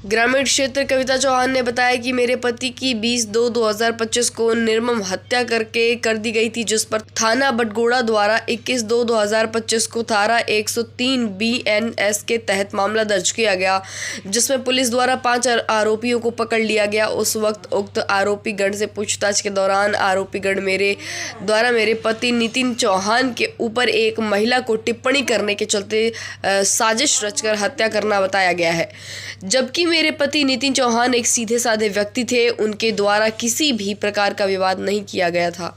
ग्रामीण क्षेत्र कविता चौहान ने बताया कि मेरे पति की 20/2/2025 को निर्मम हत्या करके कर दी गई थी, जिस पर थाना बटगोड़ा द्वारा 21/2/2025 को धारा 103 BNS के तहत मामला दर्ज किया गया, जिसमें पुलिस द्वारा 5 आरोपियों को पकड़ लिया गया। उस वक्त उक्त आरोपी गण से पूछताछ के दौरान आरोपी गण मेरे पति नितिन चौहान के ऊपर एक महिला को टिप्पणी करने के चलते साजिश रचकर हत्या करना बताया गया है, जबकि मेरे पति नितिन चौहान एक सीधे साधे व्यक्ति थे। उनके द्वारा किसी भी प्रकार का विवाद नहीं किया गया था।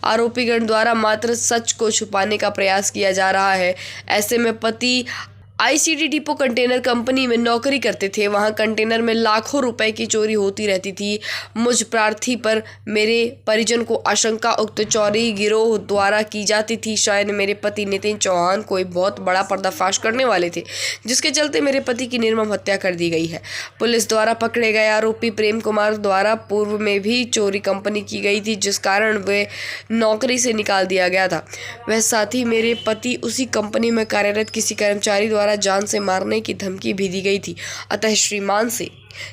आरोपीगण द्वारा मात्र सच को छुपाने का प्रयास किया जा रहा है। ऐसे में पति ICD डिपो कंटेनर कंपनी में नौकरी करते थे। वहां कंटेनर में लाखों रुपए की चोरी होती रहती थी। मुझ प्रार्थी पर मेरे परिजन को आशंका उक्त चोरी गिरोह द्वारा की जाती थी। शायद मेरे पति नितिन चौहान कोई बहुत बड़ा पर्दाफाश करने वाले थे, जिसके चलते मेरे पति की निर्मम हत्या कर दी गई है। पुलिस द्वारा पकड़े गए आरोपी प्रेम कुमार द्वारा पूर्व में भी चोरी कंपनी की गई थी, जिस कारण वे नौकरी से निकाल दिया गया था। वह साथ ही मेरे पति उसी कंपनी में कार्यरत किसी कर्मचारी द्वारा जान से मारने की धमकी भी दी गई थी। अतः श्रीमान से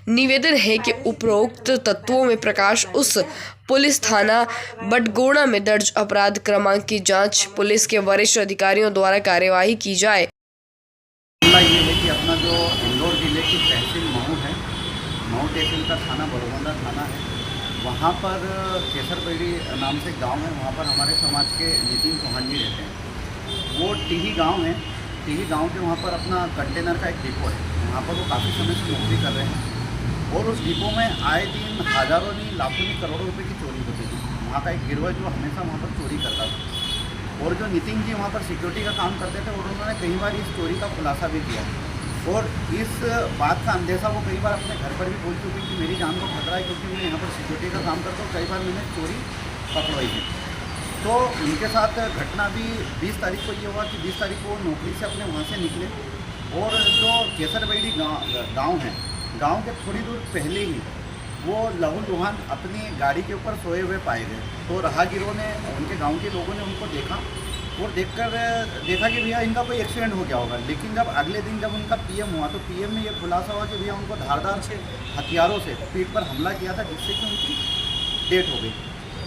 निवेदन है कि उपरोक्त तत्वों में प्रकाश उस पुलिस थाना बटगोड़ा में दर्ज अपराध क्रमांक की जांच पुलिस के वरिष्ठ अधिकारियों द्वारा कार्यवाही की जाए। मामला ये है कि अपना जो इंदौर जिले की तहसील मऊ है, मऊ तहसील का थाना बड़गोंडा थाना है, वहाँ पर केसरबेड़ी नाम से गांव है। वहाँ पर हमारे समाज के नितिन चौहान जी रहते हैं। वो टीही गांव है। टीही गांव के वहाँ पर अपना कंटेनर का एक डिपो है। वहाँ पर वो काफ़ी समय से नौकरी कर रहे हैं और उस डिपो में आए दिन हज़ारों नहीं लाखों नहीं करोड़ों रुपए की चोरी होती थी। वहाँ का एक गिरोह जो हमेशा वहाँ पर चोरी करता था और जो नितिन जी वहाँ पर सिक्योरिटी का काम करते थे और उन्होंने कई बार इस चोरी का खुलासा भी किया और इस बात का अंदेशा वो कई बार अपने घर पर भी बोल चुके कि मेरी जान को खतरा है, क्योंकि मैं यहाँ पर सिक्योरिटी का काम करता हूँ। कई बार मैंने चोरी पकड़वाई थी। तो उनके साथ घटना भी 20 तारीख को ये हुआ कि 20 तारीख को नौकरी से अपने वहाँ से निकले और जो केसरबेड़ी गांव है, गांव के थोड़ी दूर पहले ही वो लहूलुहान अपनी गाड़ी के ऊपर सोए हुए पाए गए। तो राहगीरों ने, उनके गांव के लोगों ने उनको देखा और देखा कि भैया इनका कोई एक्सीडेंट हो गया होगा। लेकिन जब अगले दिन जब उनका PM हुआ तो PM में ये खुलासा हुआ कि भैया उनको धारदार से हथियारों से पीठ पर हमला किया था, जिससे कि उनकी डेथ हो गई।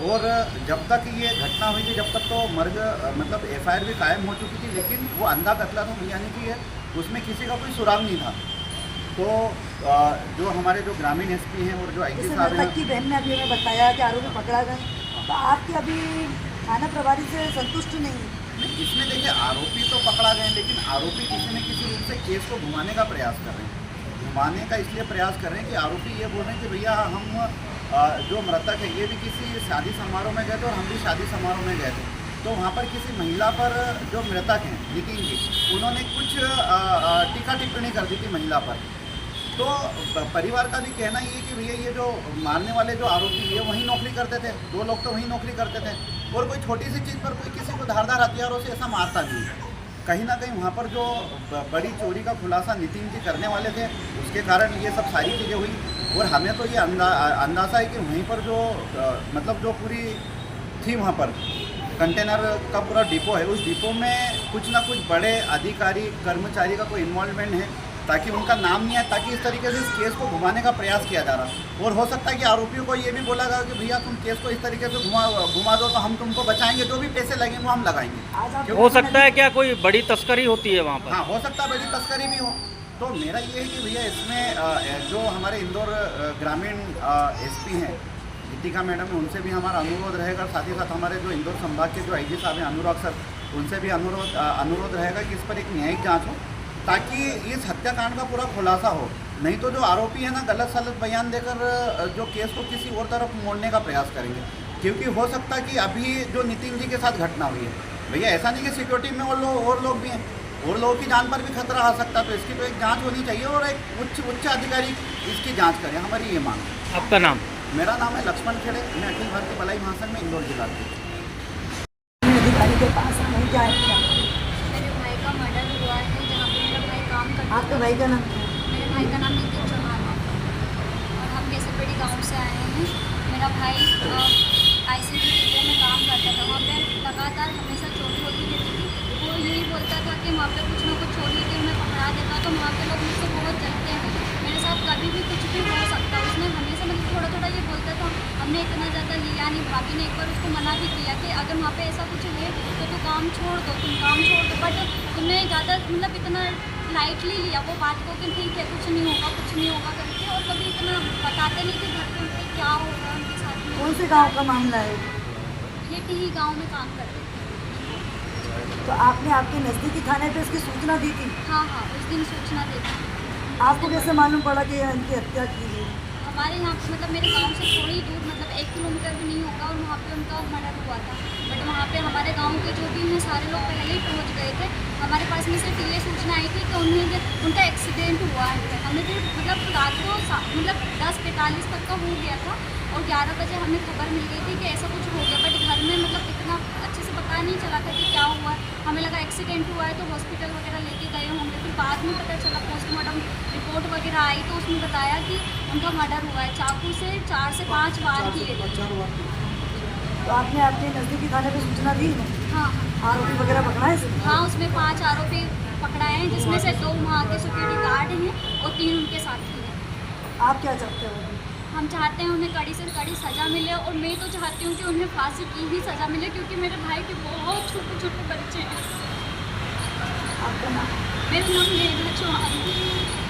और जब तक ये घटना हुई थी, जब तक तो मर्ग मतलब FIR भी कायम हो चुकी थी, लेकिन वो अंधा कत्ला था, यानी कि उसमें किसी का कोई सुराग नहीं था। तो जो हमारे जो ग्रामीण SP हैं और जो IG साहब हैं, की बहन ने अभी हमें बताया कि आरोपी पकड़ा गए, तो आपके अभी थाना प्रभारी से संतुष्ट नहीं? इसमें देखिए, आरोपी तो पकड़ा गए, लेकिन आरोपी किसी न किसी रूप से केस को घुमाने का प्रयास कर रहे हैं। घुमाने का इसलिए प्रयास कर रहे हैं कि आरोपी ये बोल रहे हैं कि भैया हम जो मृतक है ये भी किसी शादी समारोह में गए थे और हम भी शादी समारोह में गए थे। तो वहाँ पर किसी महिला पर जो मृतक हैं नितिन जी, उन्होंने कुछ टीका टिप्पणी कर दी थी महिला पर। तो परिवार का भी कहना ये कि भैया ये जो मारने वाले जो आरोपी ये वहीं नौकरी करते थे, 2 लोग तो वहीं नौकरी करते थे और कोई छोटी सी चीज़ पर कोई किसी को धारदार हथियारों से ऐसा मारता नहीं। कहीं ना कहीं वहाँ पर जो बड़ी चोरी का खुलासा नितिन जी करने वाले थे, उसके कारण ये सब सारी चीज़ें हुई। और हमें तो ये अंदाज़ा है कि वहीं पर जो मतलब जो पूरी थी वहाँ पर कंटेनर का पूरा डिपो है, उस डिपो में कुछ ना कुछ बड़े अधिकारी कर्मचारी का कोई इन्वॉल्वमेंट है, ताकि उनका नाम नहीं आए, ताकि इस तरीके से इस केस को घुमाने का प्रयास किया जा रहा। और हो सकता है कि आरोपियों को ये भी बोला गया कि भैया तुम केस को इस तरीके से घुमा दो तो हम तुमको बचाएंगे, जो भी पैसे लगेंगे वो हम लगाएंगे। हो सकता है क्या कोई बड़ी तस्करी होती है वहाँ पर? हाँ, हो सकता है बड़ी तस्करी भी हो। तो मेरा ये है कि भैया इसमें जो हमारे इंदौर ग्रामीण SP हैं गीतिका मैडम, उनसे भी हमारा अनुरोध रहेगा, साथ ही साथ हमारे जो इंदौर संभाग के जो IG साहब हैं अनुराग सर, उनसे भी अनुरोध रहेगा कि इस पर एक न्यायिक जांच हो, ताकि इस हत्याकांड का पूरा खुलासा हो। नहीं तो जो आरोपी है ना, गलत सलत बयान देकर जो केस को किसी और तरफ मोड़ने का प्रयास करेंगे। क्योंकि हो सकता है कि अभी जो नितिन जी के साथ घटना हुई है, भैया ऐसा नहीं कि सिक्योरिटी में और लोग भी हैं और लोगों की जान पर भी खतरा आ सकता है। तो इसकी तो एक जांच होनी चाहिए और एक उच्च अधिकारी इसकी जांच करें, हमारी ये मांग है। आपका नाम? मेरा नाम है लक्ष्मण खेड़े, मैं अखिल भारतीय भलाई महासंघ में इंदौर जिला के अधिकारी के पास नहीं जाएगा। मेरे भाई का मर्डर हुआ है, जहाँ पे मेरा भाई काम करता है। आपके भाई का नाम? मेरे भाई का नाम नितिन चौहान है और हम केसरबेड़ी गाँव से आए हैं। मेरा भाई ICD डिपो में काम करता था। वहाँ पे लगातार हमेशा चोरी होती रहती थी। वो यही बोलता था कि वहाँ पे कुछ ना कुछ चोरी होती है, मैं पकड़ा देता। तो वहाँ पे लोग मुझसे बहुत जलते हैं। मेरे साथ कभी भी इतना ज़्यादा लिया नहीं। भाभी ने एक बार उसको मना भी किया कि अगर वहाँ पे ऐसा कुछ है तो तू काम छोड़ दो, तुम काम छोड़ दो, बट तुमने ज़्यादा मतलब इतना लाइटली लिया वो बात को कि ठीक है कुछ नहीं होगा करके, और कभी इतना बताते नहीं कि घर पे उनके क्या हो रहा है उनके साथ में। कौन से गांव का मामला है? ये टीही गांव में काम करते थे। तो आपने आपके नज़दीकी थाने पे इसकी सूचना दी थी? हाँ, उस दिन सूचना दी थी। आपको कैसे मालूम पड़ा कि इनकी हत्या की गई? हमारे यहाँ पे मतलब मेरे गांव से थोड़ी दूर मतलब 1 किलोमीटर भी नहीं होगा, और वहाँ पे उनका मर्डर हुआ था। बट वहाँ पे हमारे गांव के जो भी हैं सारे लोग पहले ही पहुँच गए थे। हमारे पास में सिर्फ ये सूचना आई थी कि उनका एक्सीडेंट हुआ है। हमें फिर मतलब रात को मतलब 10:45 तक का हो गया था, और 11 बजे हमें खबर मिल गई थी कि ऐसा कुछ हो गया, बट घर में मतलब इतना अच्छे से पता नहीं चला था कि क्या हुआ। हमें लगा एक्सीडेंट हुआ है तो हॉस्पिटल वगैरह लेके गए होंगे, फिर बाद में पता चला पोस्टमार्टम रिपोर्ट वगैरह आई तो उसमें बताया कि उनका मर्डर हुआ है, चाकू से 4 से 5 वार किए थे। तो आपने अपने नज़दीकी थाने पे सूचना दी? हाँ, आरोपी वगैरह पकड़ा है इसमें? हाँ, उसमें 5 आरोपी पकड़ाए हैं, जिसमें से 2 वहाँ के सिक्योरिटी गार्ड हैं और 3 उनके साथी हैं। आप क्या चाहते हो? हम चाहते हैं उन्हें कड़ी से कड़ी सज़ा मिले, और मैं तो चाहती हूँ कि उन्हें फांसी की ही सज़ा मिले, क्योंकि मेरे भाई के बहुत छोटे छोटे बच्चे हैं। आपका नाम? मेरा नाम नेहा चौहान है।